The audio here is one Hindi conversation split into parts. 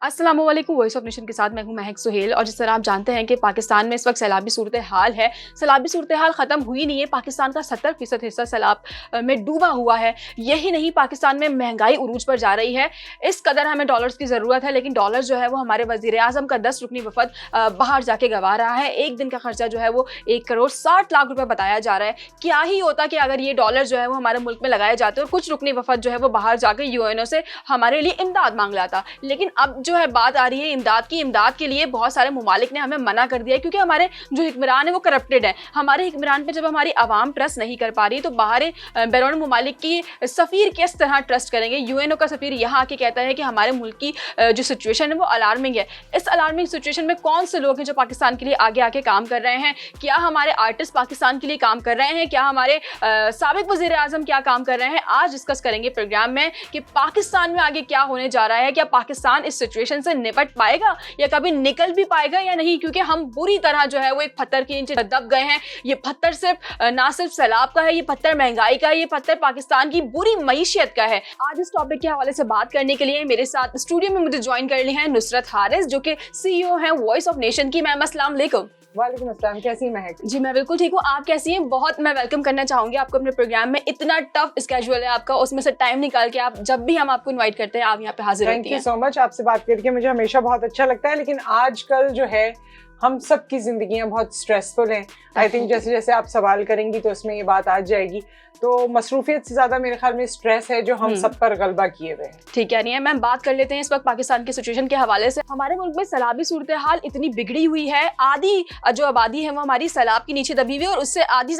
अस्सलाम वालेकुम। वॉइस ऑफ नेशन के साथ मैं हूं महक सुहेल। और जिस तरह आप जानते हैं कि पाकिस्तान में इस वक्त सैलाबी सूरत हाल है, सैलाबी सूरत हाल ख़त्म हुई नहीं है। पाकिस्तान का 70% हिस्सा सैलाब में डूबा हुआ है। यही नहीं, पाकिस्तान में महंगाई उरूज पर जा रही है। इस कदर हमें डॉलर्स की ज़रूरत है, लेकिन डॉलर जो है वो हमारे वज़ीर आज़म का 10 रुकनी वफद बाहर जाके गवा रहा है। एक दिन का खर्चा जो है वो 1 करोड़ 60 लाख रुपये बताया जा रहा है। क्या ही होता कि अगर ये डॉलर जो है वो हमारे मुल्क में लगाए जाते और कुछ रुकनी वफद जो है वो बाहर जाकर यूएनओ से हमारे लिए इमदाद मांग लाता। लेकिन अब जो है बात आ रही है इमदाद के लिए बहुत सारे ममालिक ने हमें मना कर दिया है, क्योंकि हमारे जो हुक्मरान है वो करप्टेड है। हमारे हुक्मरान पे जब हमारी आवाम ट्रस्ट नहीं कर पा रही तो बाहर बैरून ममालिक की सफ़ीर किस तरह ट्रस्ट करेंगे। यूएनओ का सफ़ीर यहाँ आके कहता है कि हमारे मुल्क की जो सिचुएशन है वो अलार्मिंग है। इस अलार्मिंग सिचुएशन में कौन से लोग हैं जो पाकिस्तान के लिए आगे आके काम कर रहे हैं? क्या हमारे आर्टिस्ट पाकिस्तान के लिए काम कर रहे हैं? क्या हमारे साबिक वज़ीर आज़म क्या काम कर रहे हैं? आज डिस्कस करेंगे प्रोग्राम में कि पाकिस्तान में आगे क्या होने जा रहा है। क्या पाकिस्तान इस सिचुएशन से निपट पाएगा या कभी निकल भी पाएगा या नहीं? क्योंकि हम बुरी तरह जो है वो एक पत्थर के नीचे दब गए हैं। ये पत्थर सिर्फ ना सिर्फ सैलाब का है, ये पत्थर महंगाई का है, ये पत्थर पाकिस्तान की बुरी मईशियत का है। आज इस टॉपिक के हवाले से बात करने के लिए मेरे साथ स्टूडियो में मुझे ज्वाइन कर ली हैं नुसरत हारिस, जो कि CEO हैं वॉइस ऑफ नेशन की। मैम अस्सलाम वालेकुम। वालेकुम अस्सलाम, कैसी हैं महक? जी मैं बिल्कुल ठीक हूँ, आप कैसी हैं? बहुत मैं वेलकम करना चाहूँगी आपको अपने प्रोग्राम में। इतना टफ स्केड्यूल है आपका, उसमें से टाइम निकाल के आप जब भी हम आपको इनवाइट करते हैं आप यहाँ पे हाजिर होती हैं। Thank you so much. आपसे बात करके मुझे हमेशा बहुत अच्छा लगता है, लेकिन आजकल जो है हम सब की जिंदगियां बहुत स्ट्रेसफुल हैं। आई थिंक जैसे जैसे आप सवाल करेंगी तो उसमें ये बात आ जाएगी। तो मसरूफियत से ज़्यादा मेरे ख्याल में स्ट्रेस है जो हम सब पर गलबा किए हुए हैं। ठीक है, नहीं है मैम, बात कर लेते हैं इस वक्त पाकिस्तान की सिचुएशन के हवाले से। हमारे मुल्क में सैलाबी सूरत हाल इतनी बिगड़ी हुई है, आधी जो आबादी है वो हमारी सैलाब के नीचे दबी हुई है और उससे आधी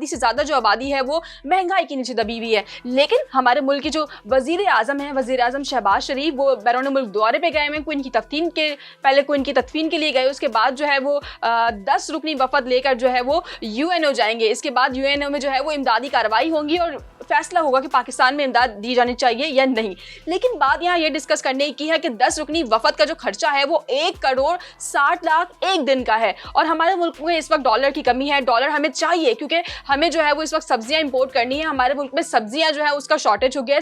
से ज़्यादा जो आबादी है वो महंगाई के नीचे दबी हुई है। लेकिन हमारे मुल्क के जो वज़ीर आज़म हैं, वज़ीर आज़म शहबाज शरीफ, वो बैरून मुल्क दौरे पर गए हैं। पहले क्वीन की तदफीन के लिए गए, उसके बाद जो है वो 10 रुकनी वफद लेकर जो है वो यूएनओ जाएंगे। इसके बाद यूएनओ में जो है वो इमदादी कार्रवाई होंगी और फैसला होगा कि पाकिस्तान में इमदाद दी जानी चाहिए या नहीं। लेकिन बात यहाँ ये डिस्कस करने की है कि 10 रुकनी वफद का जो खर्चा है वो 1 करोड़ 60 लाख एक दिन का है। और हमारे मुल्क में इस वक्त डॉलर की कमी है। डॉलर हमें चाहिए क्योंकि हमें जो है वो इस वक्त सब्जियां इंपोर्ट करनी है। हमारे मुल्क में सब्जियां जो है उसका शॉर्टेज हो गया है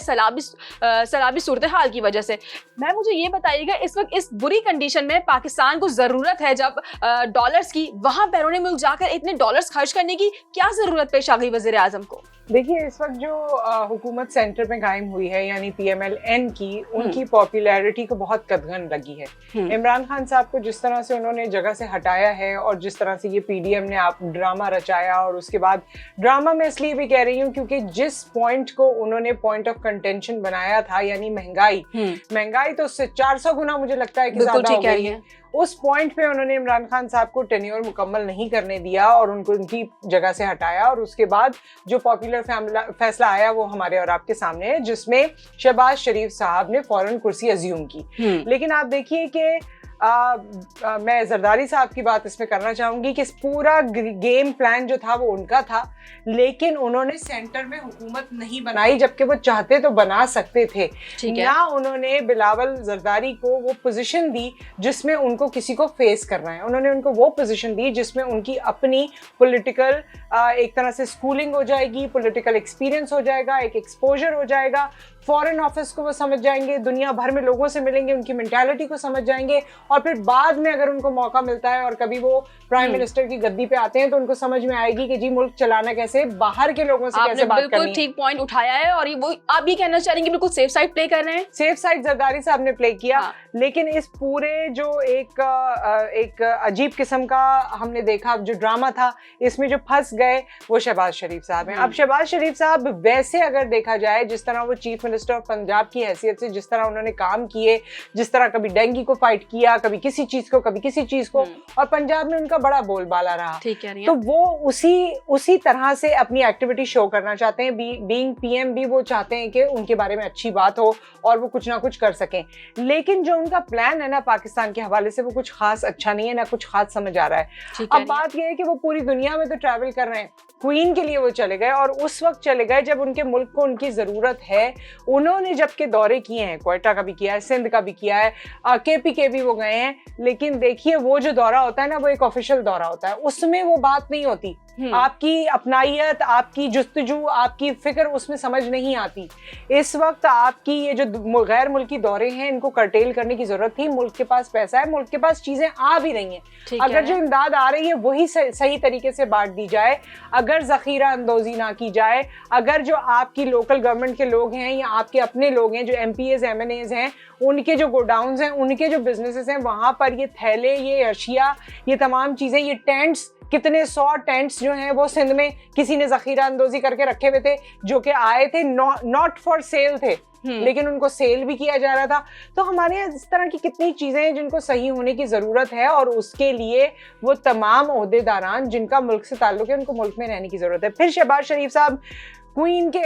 सैलाबी सूरत हाल की वजह से। मैं मुझे ये बताइएगा, इस वक्त इस बुरी कंडीशन में पाकिस्तान को ज़रूरत है जब डॉलर्स की, वहाँ बैरून मुल्क जाकर इतने डॉलर्स खर्च करने की क्या ज़रूरत पेश आ गई वज़ीर आज़म को? देखिए, इस वक्त जो हुकूमत सेंटर में कायम हुई है यानी PMLN की, उनकी पॉपुलैरिटी को बहुत कदगन लगी है। इमरान खान साहब को जिस तरह से उन्होंने जगह से हटाया है और जिस तरह से ये PDM ने आप ड्रामा रचाया, और उसके बाद ड्रामा मैं इसलिए भी कह रही हूँ क्योंकि जिस पॉइंट को उन्होंने पॉइंट ऑफ कंटेंशन बनाया था यानी महंगाई तो उससे 400 गुना मुझे लगता है कि ज्यादा हो गई है। उस पॉइंट पे उन्होंने इमरान खान साहब को टेन्योर मुकम्मल नहीं करने दिया और उनको उनकी जगह से हटाया। और उसके बाद जो पॉपुलर फैसला आया वो हमारे और आपके सामने है, जिसमें शहबाज शरीफ साहब ने फौरन कुर्सी अज्यूम की। लेकिन आप देखिए कि मैं जरदारी साहब की बात इसमें करना चाहूंगी कि पूरा गेम प्लान जो था वो उनका था, लेकिन उन्होंने सेंटर में हुकूमत नहीं बनाई, जबकि वो चाहते तो बना सकते थे। ना उन्होंने बिलावल जरदारी को वो पोजीशन दी जिसमें उनको किसी को फेस करना है। उन्होंने उनको वो पोजीशन दी जिसमें उनकी अपनी पॉलिटिकल एक तरह से स्कूलिंग हो जाएगी, पॉलिटिकल एक्सपीरियंस हो जाएगा, एक एक्सपोजर हो जाएगा, फॉरेन ऑफिस को वो समझ जाएंगे, दुनिया भर में लोगों से मिलेंगे, उनकी मेंटालिटी को समझ जाएंगे। और फिर बाद में अगर उनको मौका मिलता है और कभी वो प्राइम मिनिस्टर की गद्दी पे आते हैं तो उनको समझ में आएगी कि जी मुल्क चलाना कैसे, बाहर के लोगों से कैसे बात करनी है। बिल्कुल ठीक पॉइंट उठाया है और ये वो आप भी कहना चाह रहे हैं कि बिल्कुल सेफ साइड प्ले कर रहे हैं। सेफ साइड जरदारी साहब ने प्ले किया। लेकिन इस पूरे जो एक अजीब किस्म का हमने देखा जो ड्रामा था, इसमें जो फंस गए वो शहबाज शरीफ साहब हैं। अब शहबाज शरीफ साहब वैसे अगर देखा जाए, जिस तरह वो चीफ मिनिस्टर ऑफ पंजाब की हैसियत से जिस तरह उन्होंने काम किए, जिस तरह कभी डेंगू को फाइट किया, कभी किसी चीज को, कभी किसी चीज को, और पंजाब में उनका बड़ा बोलबाला रहा, तो वो उसी तरह से अपनी एक्टिविटी शो करना चाहते हैं। बीइंग PM भी वो चाहते हैं कि उनके बारे में अच्छी बात हो और वो कुछ ना कुछ कर सकें। लेकिन जो उनका प्लान है ना पाकिस्तान के हवाले से, वो कुछ खास अच्छा नहीं है, ना कुछ खास समझ आ रहा है। अब बात यह है कि वो पूरी दुनिया में तो ट्रैवल कर रहे हैं, क्वीन के लिए वो चले गए और उस वक्त चले गए जब उनके मुल्क को उनकी जरूरत है। उन्होंने जबकि दौरे किए हैं, क्वेटा का भी किया है, सिंध का भी किया है, KP के भी वो गए हैं, लेकिन देखिए वो जो दौरा होता है ना, वो एक ऑफिशियल दौरा होता है, उसमें वो बात नहीं होती। आपकी अपनाइयत, आपकी जुस्तजू, आपकी फिक्र उसमें समझ नहीं आती। इस वक्त आपकी ये जो गैर मुल्की दौरे हैं इनको कर्टेल करने की जरूरत थी। मुल्क के पास पैसा है, मुल्क के पास चीजें आ भी रही हैं। अगर जो इमदाद आ रही है वही सही तरीके से बांट दी जाए, अगर जखीरा अंदोजी ना की जाए, अगर जो आपकी लोकल गवर्नमेंट के लोग हैं या आपके अपने लोग हैं जो MPs MNAs हैं, उनके जो गोडाउन्स हैं, उनके जो बिजनेसेस हैं, वहां पर ये थैले, ये अशिया, ये तमाम चीजें, ये टेंट्स, कितने 100 टेंट्स जो हैं वो सिंध में किसी ने जखीरा अंदोजी करके रखे हुए थे, जो कि आए थे नॉट फॉर सेल थे, लेकिन उनको सेल भी किया जा रहा था। तो हमारे यहाँ इस तरह की कितनी चीजें हैं जिनको सही होने की जरूरत है, और उसके लिए वो तमाम ओहदेदारान जिनका मुल्क से ताल्लुक है उनको मुल्क में रहने की जरूरत है। फिर शहबाज शरीफ साहब क्वीन के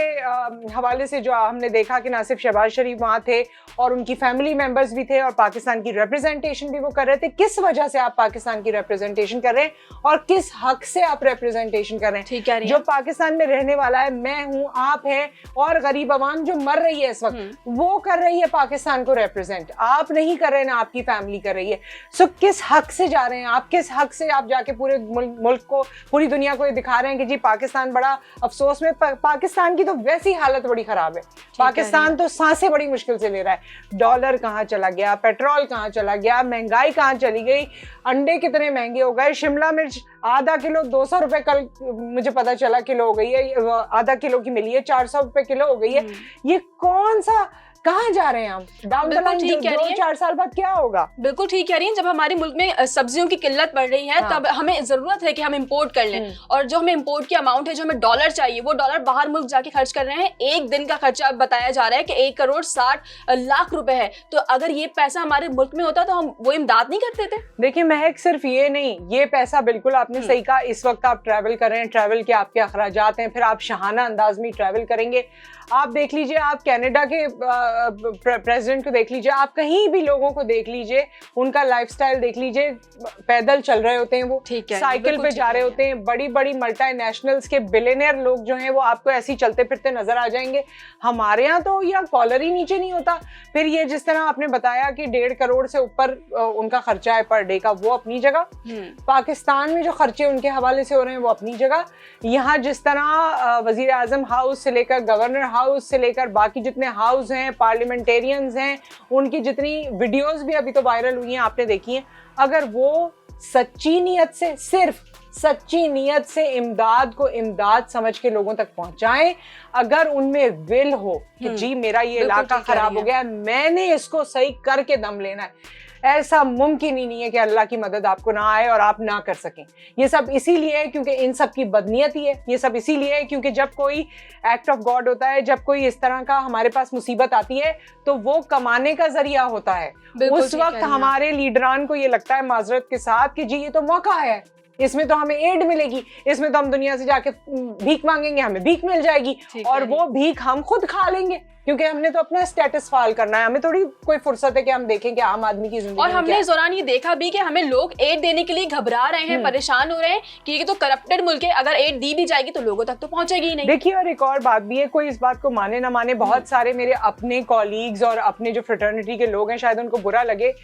हवाले से जो हमने देखा कि ना सिर्फ शहबाज शरीफ वहाँ थे और उनकी फैमिली मेंबर्स भी थे और पाकिस्तान की रिप्रेजेंटेशन भी वो कर रहे थे। किस वजह से आप पाकिस्तान की रिप्रेजेंटेशन कर रहे हैं और किस हक से आप रिप्रेजेंटेशन कर रहे हैं? ठीक है, जो पाकिस्तान में रहने वाला है, मैं हूँ, आप है, और गरीब आवाम जो मर रही है इस वक्त, वो कर रही है पाकिस्तान को रिप्रेजेंट। आप नहीं कर रहे ना आपकी फैमिली कर रही है। सो किस हक से जा रहे हैं आप? किस हक से आप जाके पूरे मुल्क को, पूरी दुनिया को ये दिखा रहे हैं कि जी पाकिस्तान बड़ा अफसोस में, पाकिस्तान की तो वैसी हालत बड़ी खराब है। पाकिस्तान तो सांसें बड़ी मुश्किल से ले रहा है। डॉलर कहाँ चला गया, पेट्रोल कहाँ चला गया, महंगाई कहाँ चली गई, अंडे कितने महंगे हो गए, शिमला मिर्च आधा किलो 200 रुपए, कल मुझे पता चला किलो हो गई है, आधा किलो की मिली है 400 रुपए किलो हो गई है। ये कौन सा, कहाँ जा रहे हैं हम? डाउन द लाइन 2-4 साल बाद क्या होगा? बिल्कुल ठीक कह रही हैं। जब हमारे मुल्क में सब्जियों की किल्लत बढ़ रही है, तब हमें जरूरत है कि हम इंपोर्ट कर लें, और जो हमें इंपोर्ट की अमाउंट है, जो हमें डॉलर चाहिए, वो डॉलर बाहर मुल्क जाके खर्च कर रहे हैं। एक दिन का खर्चा बताया जा रहा है कि 1 करोड़ 60 लाख रुपए है। तो अगर ये पैसा हमारे मुल्क में होता तो हम वो इमदाद नहीं करते थे? देखिए महक, सिर्फ ये नहीं, ये पैसा बिल्कुल आपने सही कहा। इस वक्त आप ट्रैवल कर रहे हैं, ट्रैवल के आपके अखराजात हैं, फिर आप शहाना अंदाज में ट्रैवल करेंगे। आप देख लीजिए, आप कनाडा के प्रेसिडेंट को देख लीजिए, आप कहीं भी लोगों को देख लीजिए, उनका लाइफस्टाइल देख लीजिए, पैदल चल रहे होते हैं, वो साइकिल पे जा रहे होते हैं। बड़ी बड़ी मल्टीनेशनल्स के बिलियनियर लोग जो हैं वो आपको ऐसे ही चलते फिरते नजर आ जाएंगे। हमारे यहाँ तो या कॉलर ही नीचे नहीं होता। फिर ये जिस तरह आपने बताया कि 1.5 करोड़ से ऊपर उनका खर्चा है पर डे का, वो अपनी जगह। पाकिस्तान में जो खर्चे उनके हवाले से हो रहे हैं वो अपनी जगह। यहाँ जिस तरह वजीर आजम हाउस से लेकर गवर्नर हाउस से लेकर बाकी जितने हाउस हैं, पार्लियामेंटेरियंस हैं, उनकी जितनी वीडियोस भी अभी तो वायरल हुई हैं, आपने देखी हैं, अगर वो सच्ची नीयत से, सिर्फ सच्ची नीयत से इमदाद को इमदाद समझ के लोगों तक पहुंचाएं, अगर उनमें विल हो कि जी मेरा ये इलाका खराब हो गया, मैंने इसको सही करके दम लेना है, ऐसा मुमकिन ही नहीं है कि अल्लाह की मदद आपको ना आए और आप ना कर सकें। ये सब इसीलिए है क्योंकि इन सब की बदनीयती है। ये सब इसीलिए है क्योंकि जब कोई एक्ट ऑफ गॉड होता है, जब कोई इस तरह का हमारे पास मुसीबत आती है, तो वो कमाने का जरिया होता है। उस वक्त हमारे लीडरान को ये लगता है माजरत के साथ कि जी ये तो मौका है, इसमें तो हमें एड मिलेगी, इसमें तो हम दुनिया से जाके भीख मांगेंगे, हमें भीख मिल जाएगी, और वो भीख हम खुद खा लेंगे, क्योंकि हमने तो अपना स्टेटस फाल करना है। हमें थोड़ी कोई फुर्सत है कि हम देखें कि आम आदमी की जिंदगी। और हमने इस दौरान ये देखा भी कि हमें लोग एड देने के लिए घबरा रहे हैं, परेशान हो रहे हैं कि ये तो करप्टेड मुल्क है, अगर एड दी भी जाएगी तो लोगों तक तो पहुंचेगी ही नहीं। देखिए, और एक और बात भी है, कोई इस बात को माने ना माने, बहुत सारे मेरे अपने कॉलीग्स और अपने जो फ्रेटर्निटी के लोग हैं, शायद उनको बुरा लगे,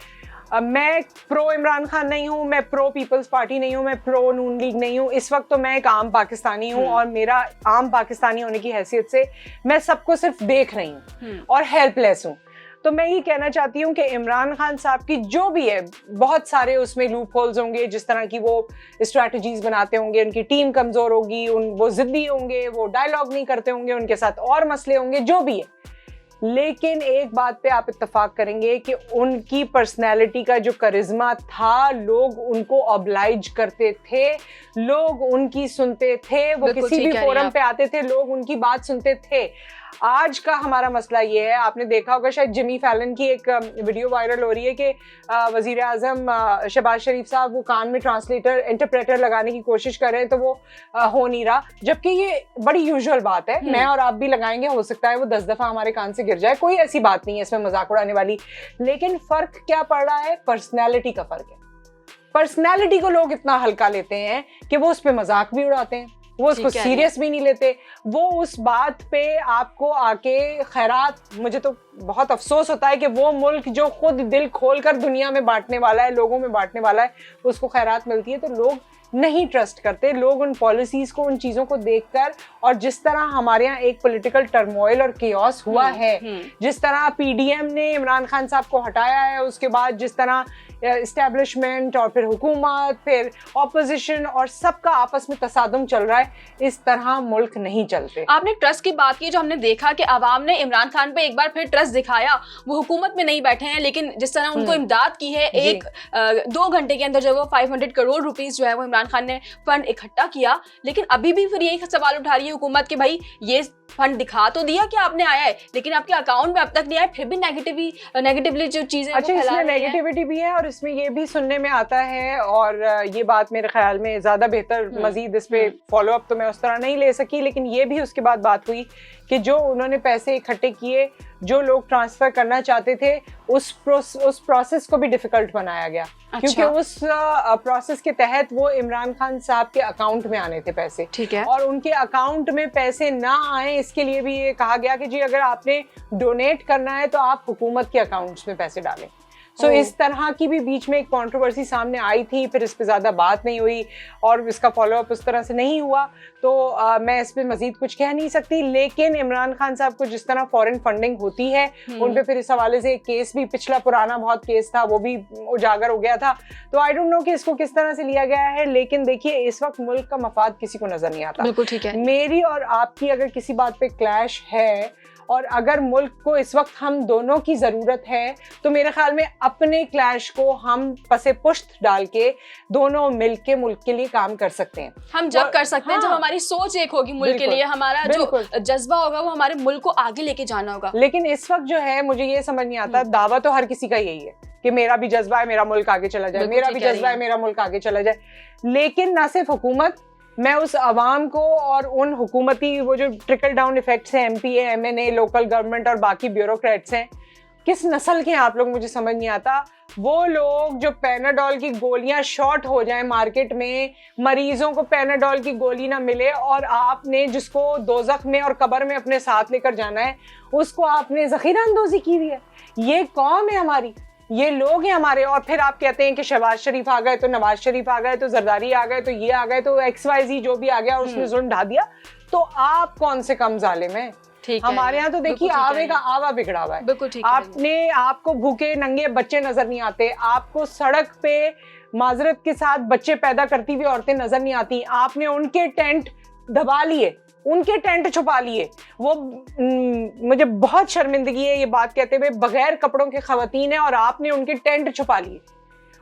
मैं प्रो इमरान खान नहीं हूँ, मैं प्रो पीपल्स पार्टी नहीं हूँ, मैं प्रो नून लीग नहीं हूँ। इस वक्त तो मैं एक आम पाकिस्तानी हूँ, और मेरा आम पाकिस्तानी होने की हैसियत से मैं सबको सिर्फ देख रही हूँ और हेल्पलेस हूँ। तो मैं ये कहना चाहती हूँ कि इमरान खान साहब की जो भी है, बहुत सारे उसमें लूप होल्स होंगे, जिस तरह की वो स्ट्रैटेजीज बनाते होंगे, उनकी टीम कमजोर होगी, वो जिद्दी होंगे, वो डायलॉग नहीं करते होंगे, उनके साथ और मसले होंगे, जो भी है। लेकिन एक बात पे आप इत्तेफाक करेंगे कि उनकी पर्सनैलिटी का जो करिश्मा था, लोग उनको ऑब्लाइज करते थे, लोग उनकी सुनते थे, वो किसी भी फोरम पे आते थे, लोग उनकी बात सुनते थे। आज का हमारा मसला ये है, आपने देखा होगा शायद जिमी फैलन की एक वीडियो वायरल हो रही है कि वजीर आजम शहबाज शरीफ साहब वो कान में ट्रांसलेटर, इंटरप्रेटर लगाने की कोशिश कर रहे हैं, तो वो हो नहीं रहा, जबकि ये बड़ी यूजुअल बात है। मैं और आप भी लगाएंगे, हो सकता है वो 10 दफा हमारे कान से गिर जाए, कोई ऐसी बात नहीं है इसमें मजाक उड़ाने वाली। लेकिन फर्क क्या पड़ रहा है? पर्सनैलिटी का फर्क है। पर्सनैलिटी को लोग इतना हल्का लेते हैं कि वो उस पर मजाक भी उड़ाते हैं, वो उसको सीरियस भी नहीं लेते, वो उस बात पे आपको आके खैरात। मुझे तो बहुत अफसोस होता है कि वो मुल्क जो खुद दिल खोलकर दुनिया में बांटने वाला है, लोगों में बांटने वाला है, उसको खैरात मिलती है तो लोग नहीं ट्रस्ट करते लोग उन पॉलिसीज को, उन चीजों को देखकर। और जिस तरह हमारे यहाँ एक पॉलिटिकल टर्मोइल और केओस हुआ है, जिस तरह पीडीएम ने इमरान खान साहब को हटाया है, उसके बाद जिस तरह एस्टेब्लिशमेंट और फिर हुकूमत, फिर ऑपोजिशन और सबका आपस में तसादुम चल रहा है, इस तरह मुल्क नहीं चलते। आपने ट्रस्ट की बात की, जो हमने देखा कि आवाम ने इमरान खान पे एक बार फिर ट्रस्ट दिखाया। वो हुकूमत में नहीं बैठे हैं, लेकिन जिस तरह उनको इमदाद की है, 2 घंटे के अंदर जो वो 500 करोड़ रुपीस जो है वो इमरान खान ने फंड इकट्ठा किया। लेकिन अभी भी फिर यही सवाल उठा रही है हुकूमत कि भाई ये फंड दिखा तो दिया कि आपने आया है, लेकिन आपके अकाउंट में अब तक नहीं आया, फिर भी नेगेटिवली जो चीजें अच्छा, इसमें नेगेटिविटी भी है और इसमें ये भी सुनने में आता है। और ये बात मेरे ख्याल में ज्यादा बेहतर मजीद इस पे फॉलो अप तो मैं उस तरह नहीं ले सकी, लेकिन ये भी उसके बाद बात हुई कि जो उन्होंने पैसे इकट्ठे किए, जो लोग ट्रांसफर करना चाहते थे, उस प्रोसेस को भी डिफिकल्ट बनाया गया। क्योंकि उस प्रोसेस के तहत वो इमरान खान साहब के अकाउंट में आने थे पैसे, ठीक है, और उनके अकाउंट में पैसे ना आए इसके लिए भी ये कहा गया कि जी अगर आपने डोनेट करना है तो आप हुकूमत के अकाउंट्स में पैसे डालें। सो इस तरह की भी बीच में एक कंट्रोवर्सी सामने आई थी, फिर इस पे ज़्यादा बात नहीं हुई और इसका फॉलोअप उस तरह से नहीं हुआ। तो मैं इस पे मजीद कुछ कह नहीं सकती, लेकिन इमरान खान साहब को जिस तरह फॉरेन फंडिंग होती है, उन पे फिर इस हवाले से एक केस भी, पिछला पुराना बहुत केस था, वो भी उजागर हो गया था। तो आई डोंट नो कि इसको किस तरह से लिया गया है, लेकिन देखिए इस वक्त मुल्क का मफाद किसी को नजर नहीं आता। बिल्कुल ठीक है। मेरी और आपकी अगर किसी बात पे क्लैश है और अगर मुल्क को इस वक्त हम दोनों की जरूरत है, तो मेरे ख्याल में अपने क्लैश को हम पसे पुश्त डाल के दोनों मिलके मुल्क के लिए काम कर सकते हैं। हम जब कर सकते हैं जब हमारी सोच एक होगी मुल्क के लिए, हमारा जो जज्बा होगा वो हमारे मुल्क को आगे लेके जाना होगा। लेकिन इस वक्त जो है मुझे ये समझ नहीं आता, दावा तो हर किसी का यही है कि मेरा भी जज्बा है मेरा मुल्क आगे चला जाए, मेरा भी जज्बा है मेरा मुल्क आगे चला जाए। लेकिन ना सिर्फ हुकूमत, मैं उस आवाम को और उन हुकूमती वो जो ट्रिकल डाउन इफेक्ट्स हैं, MPA, MNA, लोकल गवर्नमेंट और बाकी ब्यूरोक्रेट्स हैं, किस नस्ल के हैं आप लोग, मुझे समझ नहीं आता। वो लोग जो पैनाडोल की गोलियां शॉर्ट हो जाएं मार्केट में, मरीजों को पैनाडोल की गोली ना मिले, और आपने जिसको दोज़ख में और कब्र में अपने साथ लेकर जाना है, उसको आपने ज़ख़ीरा अंदोज़ी की हुई है। ये कौम है हमारी, ये लोग हैं हमारे। और फिर आप कहते हैं कि शहबाज शरीफ आ गए तो नवाज शरीफ आ गए तो जरदारी आ गए तो ये आ गए तो XYZ जो भी आ गया और उसने जुल्म ढा दिया। तो आप कौन से कम जालिम हैं? हमारे यहाँ तो देखिए आवे का आवा बिगड़ा हुआ है। बिल्कुल ठीक है। आपको भूखे नंगे बच्चे नजर नहीं आते, आपको सड़क पे माजरत के साथ बच्चे पैदा करती हुई औरतें नजर नहीं आती, आपने उनके टेंट दबा लिए, उनके टेंट छुपा लिए। वो मुझे बहुत शर्मिंदगी है ये बात कहते हुए, बगैर कपड़ों के खवातीन है और आपने उनके टेंट छुपा लिए।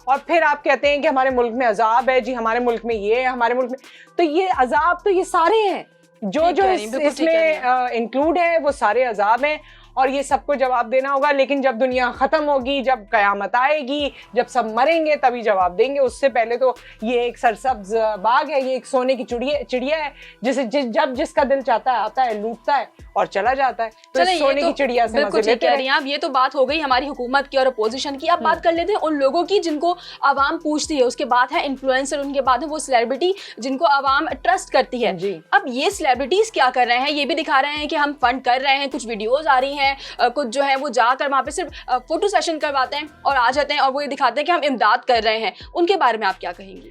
और फिर आप कहते हैं कि हमारे मुल्क में अजाब है, जी हमारे मुल्क में ये है, हमारे मुल्क में। तो ये अजाब तो ये सारे हैं जो इसमें इंक्लूड है, वो सारे अजाब हैं और ये सबको जवाब देना होगा। लेकिन जब दुनिया खत्म होगी, जब कयामत आएगी, जब सब मरेंगे, तभी जवाब देंगे। उससे पहले तो ये एक सरसब्ज बाग है, ये एक सोने की चिड़िया है जिसे जब जिसका दिल चाहता है आता है, लूटता है और चला जाता है। तो सोने की चिड़िया से मजे लेते हैं। आप ये तो बात हो गई हमारी हुकूमत की और अपोजिशन की। अब बात कर लेते हैं उन लोगों की जिनको आवाम पूछती है, उसके बाद है इन्फ्लुएंसर, उनके बाद है वो सेलिब्रिटी जिनको आवाम ट्रस्ट करती है। अब ये सेलिब्रिटीज क्या कर रहे हैं, ये भी दिखा रहे हैं कि हम फंड कर रहे हैं, कुछ वीडियोज आ रही हैं, कुछ जो है वो जाकर वहाँ पे सिर्फ फोटो सेशन करवाते हैं और आ जाते हैं और वो ये दिखाते हैं कि हम इमदाद कर रहे हैं। उनके बारे में आप क्या कहेंगी?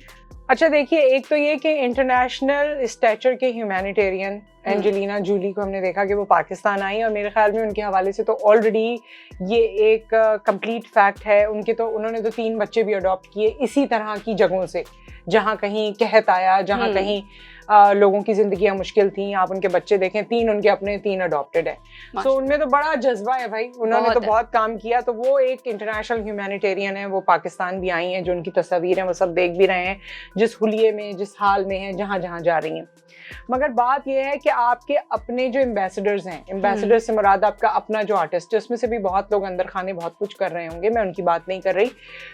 अच्छा देखिए, एक तो ये कि इंटरनेशनल स्टैचर के ह्यूमैनिटेरियन एंजेलिना जूली को हमने देखा कि वो पाकिस्तान आई, और मेरे ख्याल में उनके हवाले से तो ऑलरेडी ये एक कंप्लीट फैक्ट है। उन्होंने तो 3 बच्चे भी अडॉप्ट किए इसी तरह की जगहों से, जहाँ कहीं कहत आया, जहाँ कहीं लोगों की जिंदगियां मुश्किल थी। आप उनके बच्चे देखें, 3 उनके अपने, 3 अडॉप्टेड है। सो उनमें तो बड़ा जज्बा है भाई, उन्होंने तो बहुत काम किया। तो वो एक इंटरनेशनल ह्यूमैनिटेरियन है, वो पाकिस्तान भी आई हैं, जो उनकी तस्वीर है वो सब देख भी रहे हैं, जिस हुलिये में, जिस हाल में है, जहाँ जहाँ जा रही हैं। मगर बात यह है कि आपके अपने जो एम्बेसडर्स हैं, एम्बेसडर से मुराद आपका अपना जो आर्टिस्ट है, उसमें से भी बहुत लोग अंदर खाने बहुत कुछ कर रहे होंगे, मैं उनकी बात नहीं कर रही।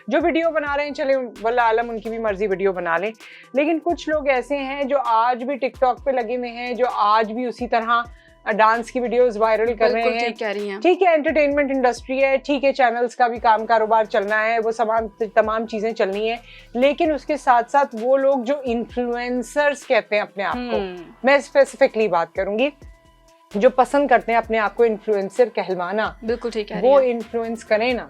जो वीडियो बना रहे हैं, चले वल्लाह आलम, उनकी भी मर्जी, वीडियो बना लें। लेकिन कुछ लोग ऐसे हैं जो आज भी टिकटॉक पे लगे हुए हैं, जो आज भी उसी तरह डांस की वीडियोस वायरल कर रहे हैं। ठीक है, एंटरटेनमेंट इंडस्ट्री है, ठीक है, चैनल्स का भी काम कारोबार चलना है, वो तमाम चीजें चलनी है। लेकिन उसके साथ साथ वो लोग जो इन्फ्लुएंसर्स कहते हैं अपने आप को, मैं स्पेसिफिकली बात करूंगी, जो पसंद करते हैं अपने आप को इन्फ्लुएंसर कहलवाना, बिल्कुल ठीक है, वो इन्फ्लुएंस करें ना,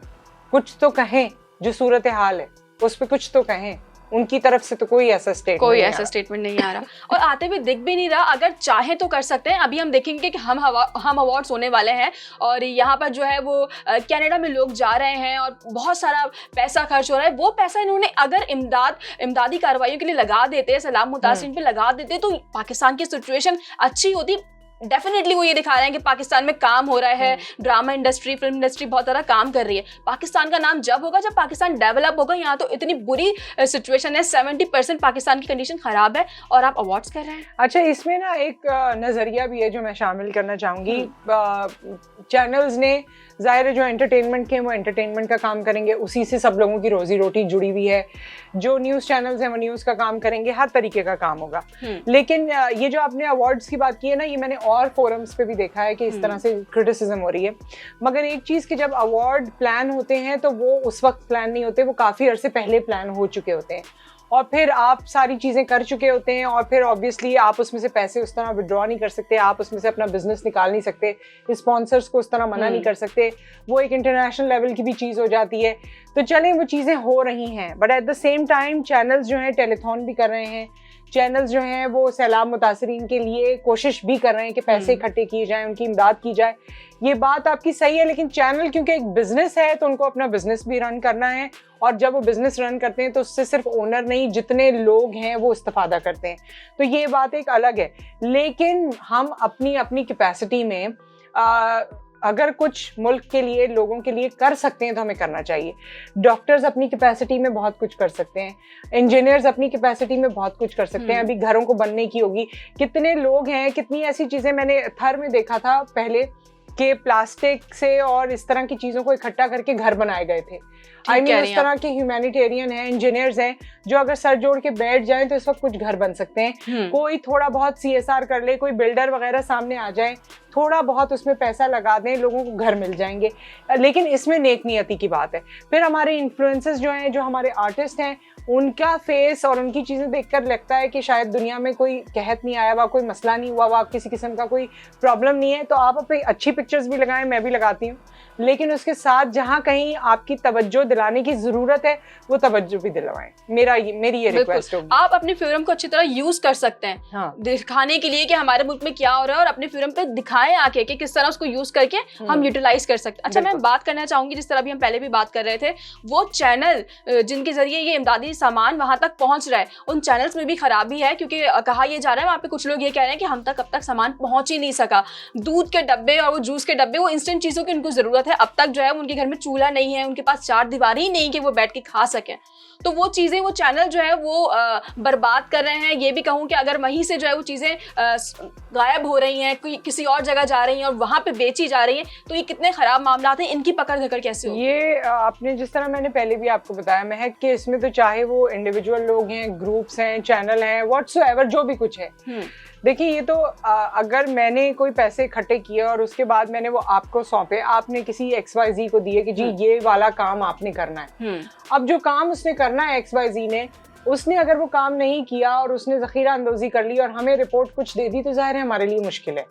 कुछ तो कहें। जो सूरत हाल है उस पर कुछ तो कहें। उनकी तरफ से तो कोई ऐसा स्टेटमेंट नहीं आ रहा और आते हुए दिख भी नहीं रहा। अगर चाहे तो कर सकते हैं। अभी हम देखेंगे कि हम अवार्ड्स होने वाले हैं और यहाँ पर जो है वो कनाडा में लोग जा रहे हैं और बहुत सारा पैसा खर्च हो रहा है। वो पैसा इन्होंने अगर इमदादी कार्रवाइयों के लिए लगा देते, सैलाब मुतासिरीन पे लगा देते, तो पाकिस्तान की सिचुएशन अच्छी होती। डेफिनेटली वो ये दिखा रहे हैं कि पाकिस्तान में काम हो रहा है, ड्रामा इंडस्ट्री, फिल्म इंडस्ट्री बहुत सारा काम कर रही है। पाकिस्तान का नाम जब होगा जब पाकिस्तान डेवलप होगा। यहाँ तो इतनी बुरी सिचुएशन है, 70% पाकिस्तान की कंडीशन खराब है और आप अवार्ड्स कर रहे हैं। अच्छा, इसमें ना एक नजरिया भी है जो मैं शामिल करना चाहूंगी। चैनल्स ने जाहिर है जो एंटरटेनमेंट के वो एंटरटेनमेंट का काम करेंगे, उसी से सब लोगों की रोजी रोटी जुड़ी हुई है। जो न्यूज़ चैनल्स हैं वो न्यूज़ का काम करेंगे, हर तरीके का काम होगा। लेकिन ये जो आपने अवार्ड्स की बात की है ना, ये मैंने और फोरम्स पे भी देखा है कि इस तरह से क्रिटिसिज्म हो रही है। मगर एक चीज़ कि जब अवार्ड प्लान होते हैं तो वो उस वक्त प्लान नहीं होते, वो काफ़ी अरसे पहले प्लान हो चुके होते हैं और फिर आप सारी चीज़ें कर चुके होते हैं और फिर ऑब्वियसली आप उसमें से पैसे उस तरह विड्रॉ नहीं कर सकते, आप उसमें से अपना बिजनेस निकाल नहीं सकते, स्पॉन्सर्स को उस तरह मना नहीं कर सकते। वो एक इंटरनेशनल लेवल की भी चीज़ हो जाती है। तो चलें, वो चीज़ें हो रही हैं, but at the same time channels जो हैं टेलीथॉन भी कर रहे हैं, चैनल्स जो हैं वो सैलाब मुतासरीन के लिए कोशिश भी कर रहे हैं कि पैसे इकट्ठे किए जाएं, उनकी इमदाद की जाए। ये बात आपकी सही है, लेकिन चैनल क्योंकि एक बिजनेस है तो उनको अपना बिजनेस भी रन करना है और जब वो बिजनेस रन करते हैं तो उससे सिर्फ ओनर नहीं, जितने लोग हैं वो इस्तेफादा करते हैं। तो ये बात एक अलग है। लेकिन हम अपनी अपनी कैपेसिटी में अगर कुछ मुल्क के लिए, लोगों के लिए कर सकते हैं तो हमें करना चाहिए। डॉक्टर्स अपनी कैपेसिटी में बहुत कुछ कर सकते हैं, इंजीनियर्स अपनी कैपेसिटी में बहुत कुछ कर सकते हैं। अभी घरों को बनने की होगी, कितने लोग हैं, कितनी ऐसी चीज़ें मैंने थर में देखा था पहले कि प्लास्टिक से और इस तरह की चीज़ों को इकट्ठा करके घर बनाए गए थे। आई मीन उस तरह के ह्यूमैनिटेरियन हैं, इंजीनियर्स हैं जो अगर सर जोड़ के बैठ जाएं तो इस वक्त कुछ घर बन सकते हैं। कोई थोड़ा बहुत CSR कर ले, कोई बिल्डर वगैरह सामने आ जाए, थोड़ा बहुत उसमें पैसा लगा दें, लोगों को घर मिल जाएंगे। लेकिन इसमें नेक नियति की बात है। फिर हमारे इन्फ्लुएंसर्स जो हैं, जो हमारे आर्टिस्ट हैं, उनका फेस और उनकी चीज़ें देखकर लगता है कि शायद दुनिया में कोई कहत नहीं आया हुआ, कोई मसला नहीं हुआ हुआ, किसी किस्म का कोई प्रॉब्लम नहीं है। तो आप अपनी अच्छी पिक्चर्स भी लगाएं, मैं भी लगाती हूँ, लेकिन उसके साथ जहाँ कहीं आपकी तवज्जो दिलाने की ज़रूरत है वो तवज्जो भी दिलवाएं। मेरी ये रिक्वेस्ट होगी। आप अपनी फिल्म को अच्छी तरह यूज़ कर सकते हैं, हाँ, दिखाने के लिए कि हमारे मुल्क में क्या हो रहा है और अपनी फिल्म पे दिखाएं आके कि किस तरह उसको यूज़ करके हम यूटिलाइज कर सकते हैं। अच्छा, मैं बात करना चाहूँगी, जिस तरह भी हम पहले भी बात कर रहे थे, वो चैनल जिनके जरिए ये इमदादी सामान वहाँ तक पहुँच रहा है, उन चैनल्स में भी खराबी है। क्योंकि कहा यह जा रहा है, वहाँ पे कुछ लोग ये कह रहे हैं कि हम तक अब तक सामान पहुँच ही नहीं सका। दूध के डब्बे और वो जूस के डब्बे, वो इंस्टेंट चीज़ों की उनको ज़रूरत है। अब तक जो है उनके घर में चूल्हा नहीं है, उनके पास चार दीवार ही नहीं कि वो बैठ के खा सकें। तो वो चीज़ें, वो चैनल जो है वो बर्बाद कर रहे हैं। ये भी कहूँ कि अगर वहीं से जो है वो चीज़ें गायब हो रही हैं, किसी और जगह जा रही हैं और वहाँ पे बेची जा रही हैं, तो ये कितने ख़राब मामला हैं, इनकी पकड़ धकड़ कैसे हो? ये आपने जिस तरह मैंने पहले भी आपको बताया महक, कि इसमें तो चाहे वो इंडिविजुअल लोग हैं, ग्रुप्स हैं, चैनल हैं, व्हाट्सएवर जो भी कुछ है। देखिए, ये तो अगर मैंने कोई पैसे इकट्ठे किए और उसके बाद मैंने वो आपको सौंपे, आपने किसी XYZ को दिए कि जी ये वाला काम आपने करना है। अब जो काम उसने करना है XYZ ने, उसने अगर वो काम नहीं किया और उसने ज़ख़ीरा अंदोज़ी कर ली और हमें रिपोर्ट कुछ दे दी, तो ज़ाहिर है हमारे लिए मुश्किल है।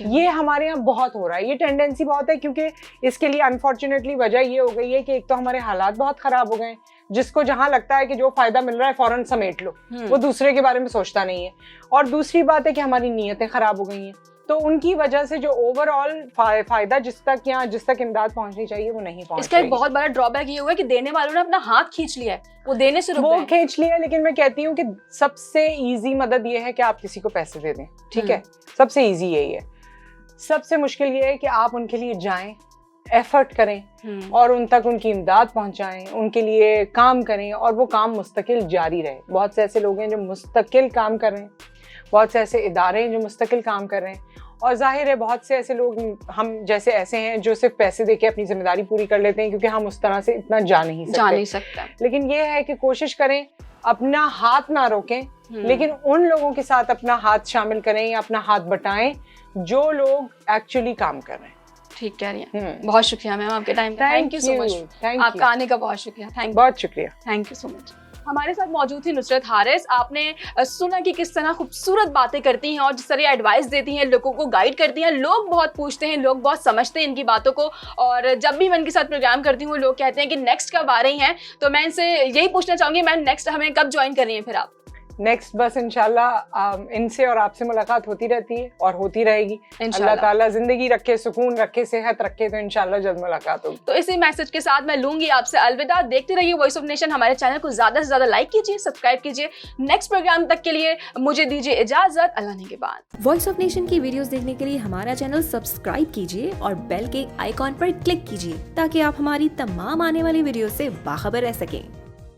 ये हमारे यहाँ बहुत हो रहा है, ये टेंडेंसी बहुत है। क्योंकि इसके लिए अनफॉर्चुनेटली वजह ये हो गई है कि एक तो हमारे हालात बहुत ख़राब हो गए हैं, जिसको जहाँ लगता है कि जो फ़ायदा मिल रहा है फ़ौरन समेट लो, वो दूसरे के बारे में सोचता नहीं है। और दूसरी बात है कि हमारी नीयतें ख़राब हो गई हैं, तो उनकी वजह से जो ओवरऑल फायदा जिस तक इमदाद पहुंचनी चाहिए वो नहीं पहुंच। इसका एक बहुत बड़ा ड्रॉबैक ये हुआ है कि देने वालों ने अपना हाथ खींच लिया है, वो देने से रुक गए। वो खींच लिया, लेकिन मैं कहती हूँ कि सबसे इजी मदद ये है कि आप किसी को पैसे दे दें, ठीक है? सबसे इजी यही है। सबसे मुश्किल ये है कि आप उनके लिए जाएं, एफर्ट करें और उन तक उनकी इमदाद पहुंचाएं, उनके लिए काम करें और वो काम मुस्तकिल जारी रहे। बहुत से ऐसे लोग हैं जो मुस्तकिल काम कर रहे हैं, बहुत से ऐसे इदारे हैं जो मुस्तकिल काम कर रहे हैं, और जाहिर है बहुत से ऐसे लोग हम जैसे ऐसे हैं जो सिर्फ पैसे देके अपनी जिम्मेदारी पूरी कर लेते हैं, क्योंकि हम उस तरह से इतना जा नहीं सकते। लेकिन ये है कि कोशिश करें, अपना हाथ ना रोकें, लेकिन उन लोगों के साथ अपना हाथ शामिल करें या अपना हाथ बटाएं जो लोग एक्चुअली काम कर रहे हैं। ठीक कह रही हैं। बहुत शुक्रिया मैम आपके टाइम का। Thank you so much. आपका आने का बहुत शुक्रिया। बहुत शुक्रिया। Thank you so much. हमारे साथ मौजूद थी नुसरत हारिस। आपने सुना कि किस तरह खूबसूरत बातें करती हैं और जिस तरह एडवाइस देती हैं, लोगों को गाइड करती हैं। लोग बहुत पूछते हैं, लोग बहुत समझते हैं इनकी बातों को, और जब भी मैं इनके साथ प्रोग्राम करती हूँ लोग कहते हैं कि नेक्स्ट कब आ रही हैं। तो मैं इनसे यही पूछना चाहूँगी, मैम नेक्स्ट हमें कब ज्वाइन कर रही हैं फिर आप? नेक्स्ट बस इंशाल्लाह इनसे और आपसे मुलाकात होती रहती है और होती रहेगी। अल्लाह ताला जिंदगी रखे, सुकून रखे, सेहत रखे, तो इंशाल्लाह जल्द मुलाकात होगी। तो इसी मैसेज के साथ मैं लूंगी आपसे अलविदा। देखते रहिए वॉइस ऑफ नेशन। हमारे चैनल को ज्यादा से ज्यादा लाइक कीजिए, सब्सक्राइब कीजिए। नेक्स्ट प्रोग्राम तक के लिए मुझे दीजिए इजाजत। अल्लाह ने के बाद। वॉइस ऑफ नेशन की वीडियोस देखने के लिए हमारा चैनल सब्सक्राइब कीजिए और बेल के आइकॉन पर क्लिक कीजिए ताकि आप हमारी तमाम आने वाली वीडियो से बाखबर रह सकें।